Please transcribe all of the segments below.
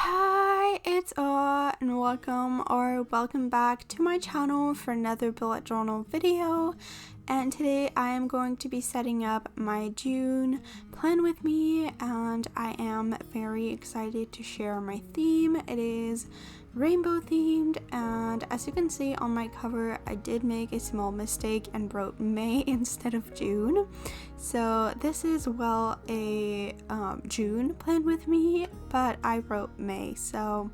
Hi, it's and welcome back to my channel for another bullet journal video. And today I am going to be setting up my June plan with me, and I am very excited to share my theme. It is rainbow themed, and as you can see on my cover, I did make a small mistake and wrote May instead of June. So this is a June plan with me, but I wrote May, so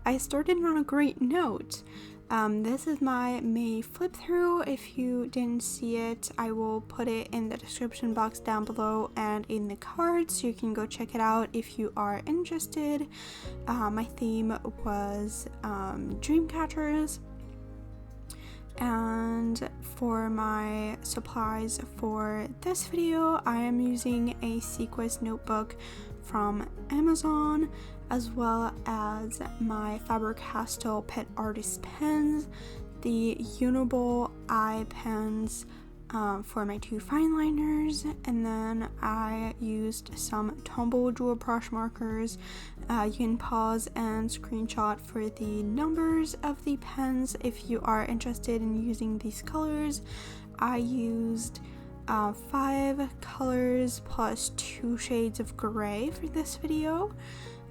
I started on a great note. This is my May flip through. If you didn't see it, I will put it in the description box down below and in the cards, so you can go check it out if you are interested. My theme was dream catchers, and for my supplies for this video, I am using a sequence notebook from Amazon, as well as my Faber Castel Pitt artist pens, the Uniball eye pens for my two fine liners, and then I used some Tombow dual brush markers. You can pause and screenshot for the numbers of the pens if you are interested in using these colors. I used 5 colors plus 2 shades of gray for this video.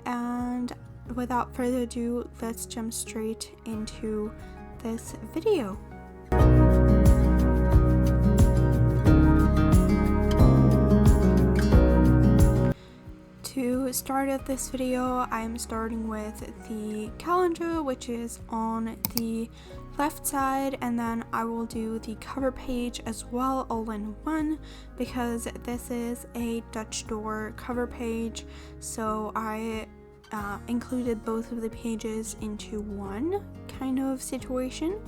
And without further ado, let's jump straight into this video. To start out this video, I'm starting with the calendar, which is on the left side, and then I will do the cover page as well all in one, because this is a Dutch door cover page, so I included both of the pages into one kind of situation.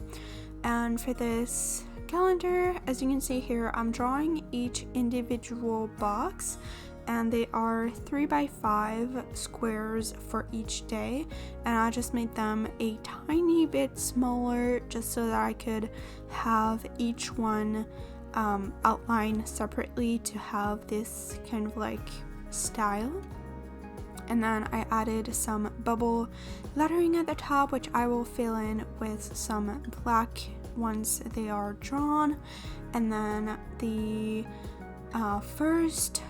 And for this calendar, as you can see here, I'm drawing each individual box, and they are 3x5 squares for each day, and I just made them a tiny bit smaller just so that I could have each one outlined separately to have this kind of like style. And then I added some bubble lettering at the top, which I will fill in with some black once they are drawn. And then the first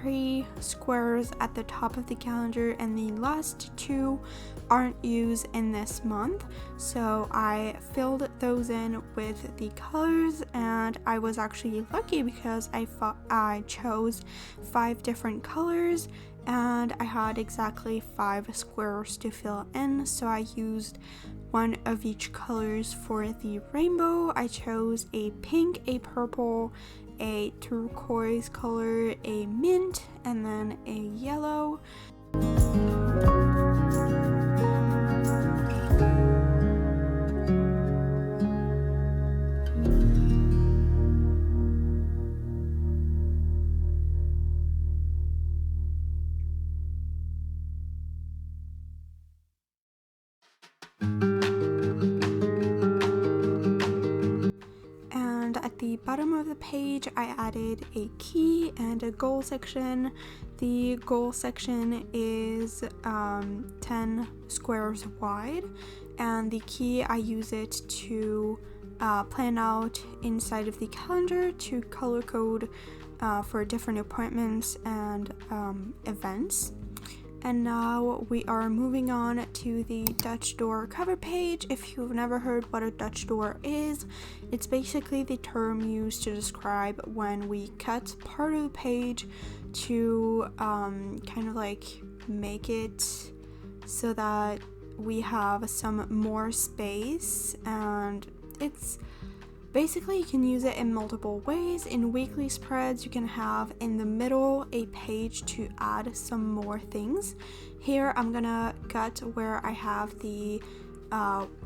3 squares at the top of the calendar and the last 2 aren't used in this month, so I filled those in with the colors, and I was actually lucky because I chose 5 different colors and I had exactly 5 squares to fill in, so I used one of each colors. For the rainbow, I chose a pink, a purple, a turquoise color, a mint, and then a yellow. At the bottom of the page, I added a key and a goal section. The goal section is 10 squares wide, and the key, I use it to plan out inside of the calendar to color code for different appointments and events. And now we are moving on to the Dutch door cover page. If you've never heard what a Dutch door is, it's basically the term used to describe when we cut part of the page to kind of like make it so that we have some more space. And it's basically, you can use it in multiple ways. In weekly spreads, you can have in the middle a page to add some more things. Here I'm gonna cut where I have the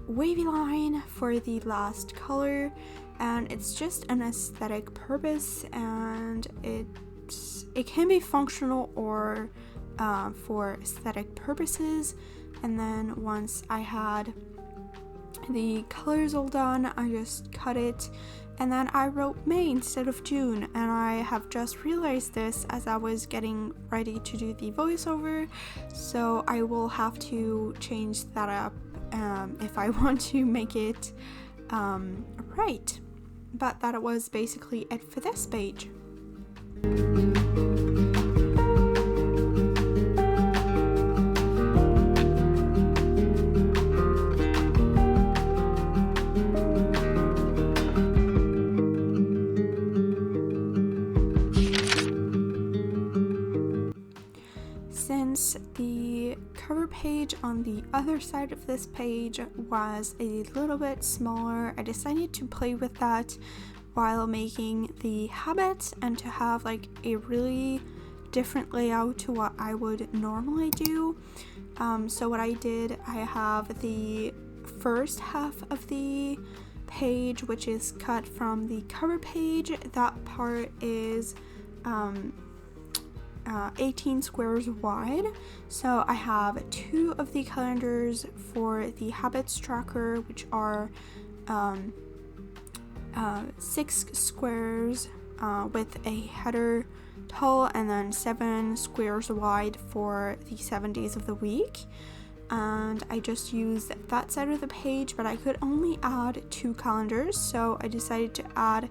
wavy line for the last color, and it's just an aesthetic purpose, and it can be functional or for aesthetic purposes. And then once I had the colors all done, I just cut it and then I wrote May instead of June, and I have just realized this as I was getting ready to do the voiceover, so I will have to change that up if I want to make it right. But that was basically it for this page. Since the cover page on the other side of this page was a little bit smaller, I decided to play with that while making the habits and to have like a really different layout to what I would normally do. So what I did, I have the first half of the page, which is cut from the cover page. That part is 18 squares wide. So I have 2 of the calendars for the habits tracker, which are 6 squares with a header tall, and then 7 squares wide for the 7 days of the week. And I just used that side of the page, but I could only add 2 calendars, so I decided to add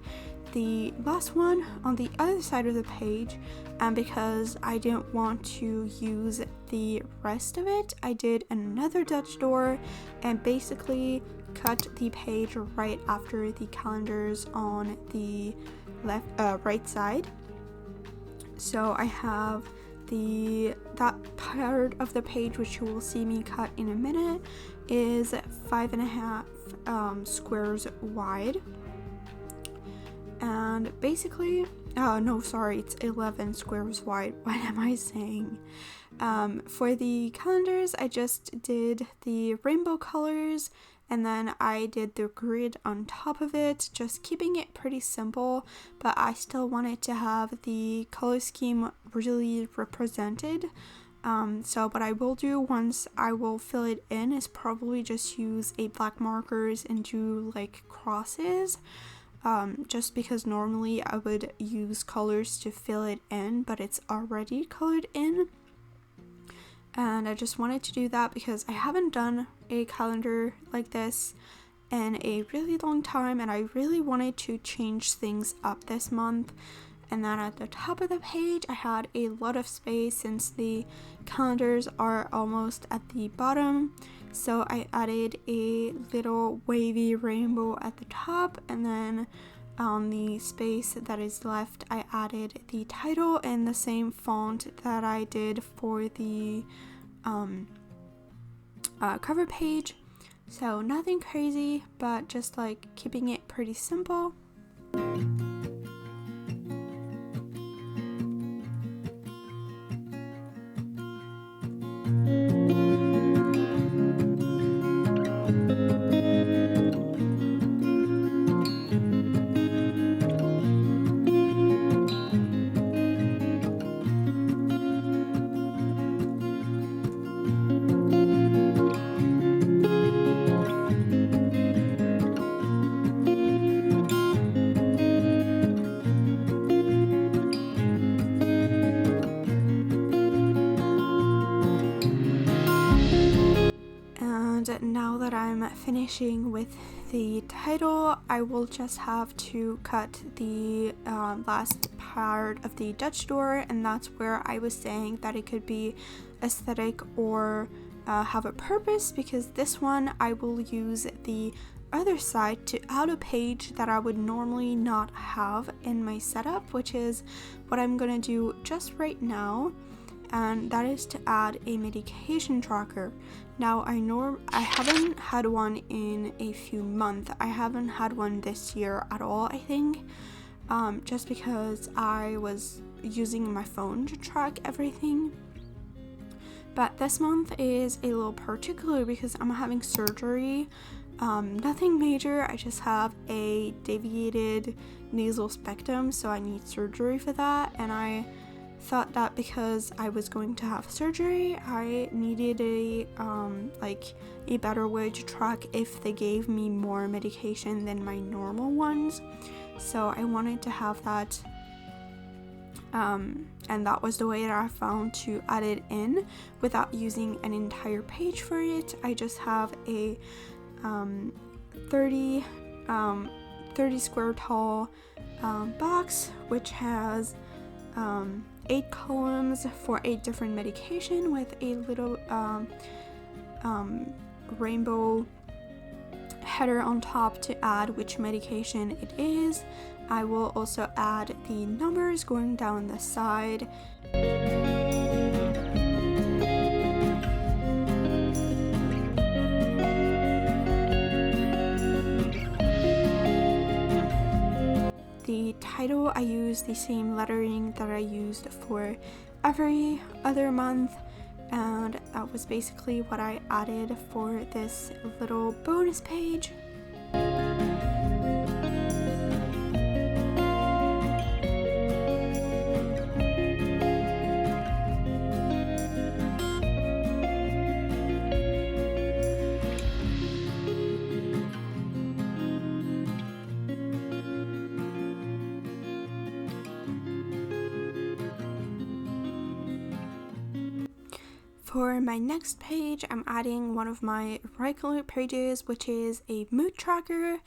the last one on the other side of the page. And because I didn't want to use the rest of it, I did another Dutch door and basically cut the page right after the calendars on the right side. So I have that part of the page, which you will see me cut in a minute, is 5.5 squares wide. And basically, it's 11 squares wide. What am I saying? For the calendars, I just did the rainbow colors, and then I did the grid on top of it, just keeping it pretty simple, but I still wanted to have the color scheme really represented. So what I will do once I will fill it in is probably just use a black markers and do like crosses. Just because normally I would use colors to fill it in, but it's already colored in. And I just wanted to do that because I haven't done a calendar like this in a really long time, and I really wanted to change things up this month. And then at the top of the page, I had a lot of space since the calendars are almost at the bottom. So I added a little wavy rainbow at the top, and then on the space that is left, I added the title in the same font that I did for the cover page. So nothing crazy, but just like keeping it pretty simple. Now that I'm finishing with the title, I will just have to cut the last part of the Dutch door, and that's where I was saying that it could be aesthetic or have a purpose, because this one I will use the other side to add a page that I would normally not have in my setup, which is what I'm gonna do just right now, and that is to add a medication tracker. Now I haven't had one in a few months. I haven't had one this year at all, I think, just because I was using my phone to track everything. But this month is a little particular because I'm having surgery. Nothing major, I just have a deviated nasal septum, so I need surgery for that, and I thought that because I was going to have surgery, I needed a better way to track if they gave me more medication than my normal ones. So I wanted to have that, and that was the way that I found to add it in without using an entire page for it. I just have a 30 square tall box, which has 8 columns for 8 different medication with a little rainbow header on top to add which medication it is. I will also add the numbers going down the side. The title, I use the same lettering that I used for every other month, and that was basically what I added for this little bonus page. For my next page, I'm adding one of my regular pages, which is a mood tracker,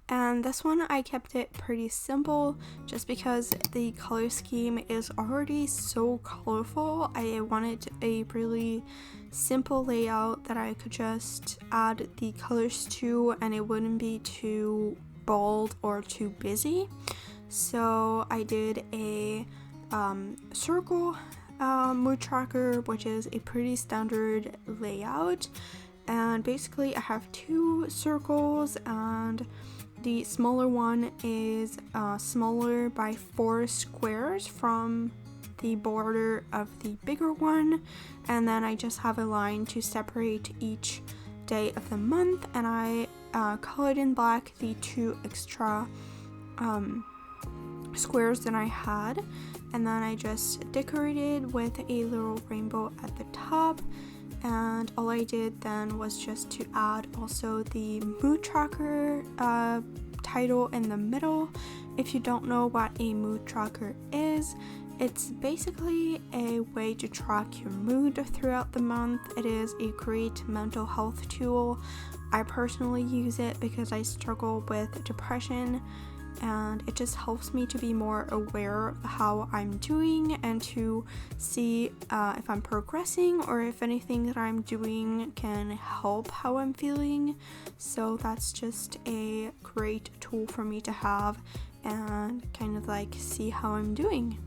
and this one I kept it pretty simple just because the color scheme is already so colorful. I wanted a really simple layout that I could just add the colors to and it wouldn't be too bold or too busy. So I did a circle mood tracker, which is a pretty standard layout, and basically I have 2 circles, and the smaller one is smaller by 4 squares from the border of the bigger one, and then I just have a line to separate each day of the month, and I colored in black the 2 extra squares that I had, and then I just decorated with a little rainbow at the top, and all I did then was just to add also the mood tracker title in the middle. If you don't know what a mood tracker is, it's basically a way to track your mood throughout the month. It is a great mental health tool. I personally use it because I struggle with depression, and it just helps me to be more aware of how I'm doing and to see if I'm progressing or if anything that I'm doing can help how I'm feeling. So that's just a great tool for me to have and kind of like see how I'm doing.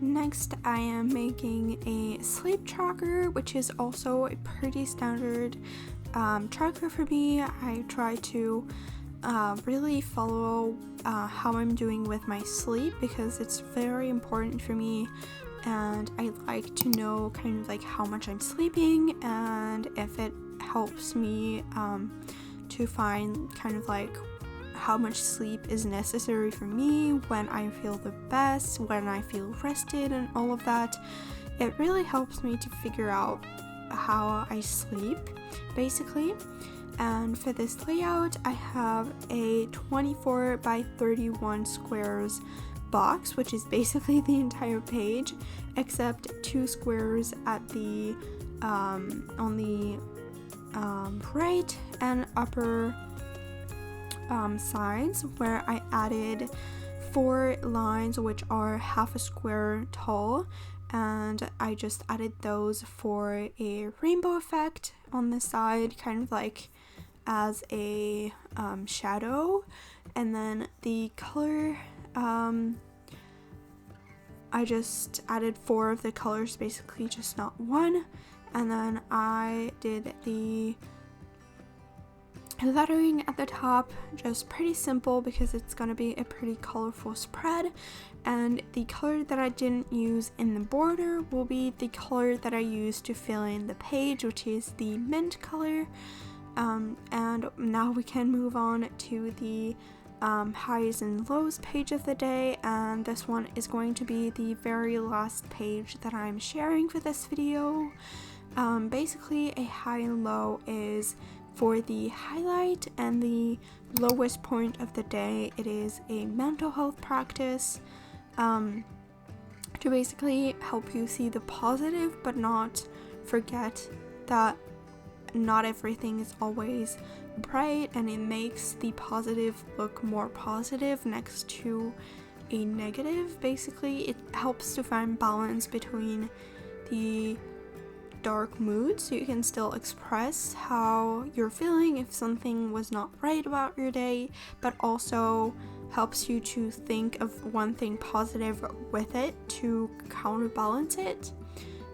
Next, I am making a sleep tracker, which is also a pretty standard tracker for me. I try to really follow how I'm doing with my sleep because it's very important for me, and I like to know kind of like how much I'm sleeping and if it helps me to find kind of like how much sleep is necessary for me, when I feel the best, when I feel rested, and all of that. It really helps me to figure out how I sleep, basically. And for this layout, I have a 24 by 31 squares box, which is basically the entire page, except 2 squares at the on the right and upper sides, where I added 4 lines which are half a square tall, and I just added those for a rainbow effect on the side, kind of like as a shadow. And then the color I just added 4 of the colors, basically just not one. And then I did the lettering at the top, just pretty simple because it's going to be a pretty colorful spread. And the color that I didn't use in the border will be the color that I used to fill in the page, which is the mint color. And now we can move on to the highs and lows page of the day, and this one is going to be the very last page that I'm sharing for this video. Basically, a high and low is for the highlight, and the lowest point of the day, it is a mental health practice to basically help you see the positive but not forget that not everything is always bright, and it makes the positive look more positive next to a negative. Basically, it helps to find balance between the dark mood so you can still express how you're feeling if something was not right about your day, but also helps you to think of one thing positive with it to counterbalance it.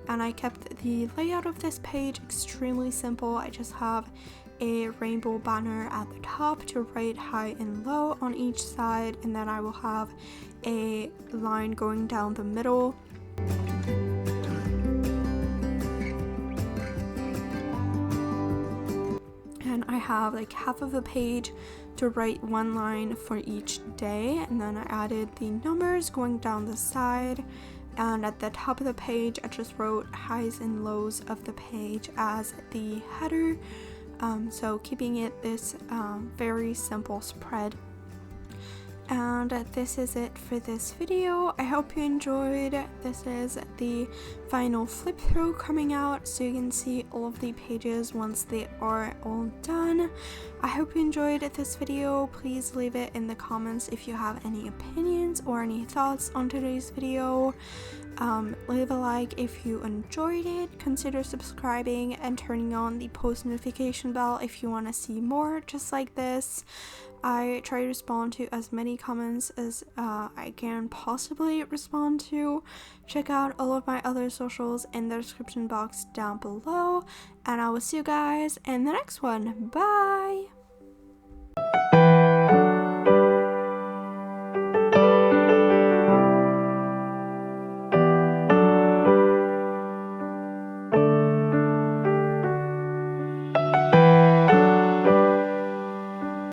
And I kept the layout of this page extremely simple. I just have a rainbow banner at the top to write high and low on each side, and then I will have a line going down the middle. And I have like half of a page to write one line for each day, and then I added the numbers going down the side. And at the top of the page, I just wrote highs and lows of the page as the header. So keeping it this very simple spread. And this is it for this video. I hope you enjoyed. This is the final flip through coming out, so you can see all of the pages once they are all done. I hope you enjoyed this video. Please leave it in the comments if you have any opinions or any thoughts on today's video. Leave a like if you enjoyed it. Consider subscribing and turning on the post notification bell if you want to see more just like this. I try to respond to as many comments as I can possibly respond to. Check out all of my other socials in the description box down below, and I will see you guys in the next one. Bye!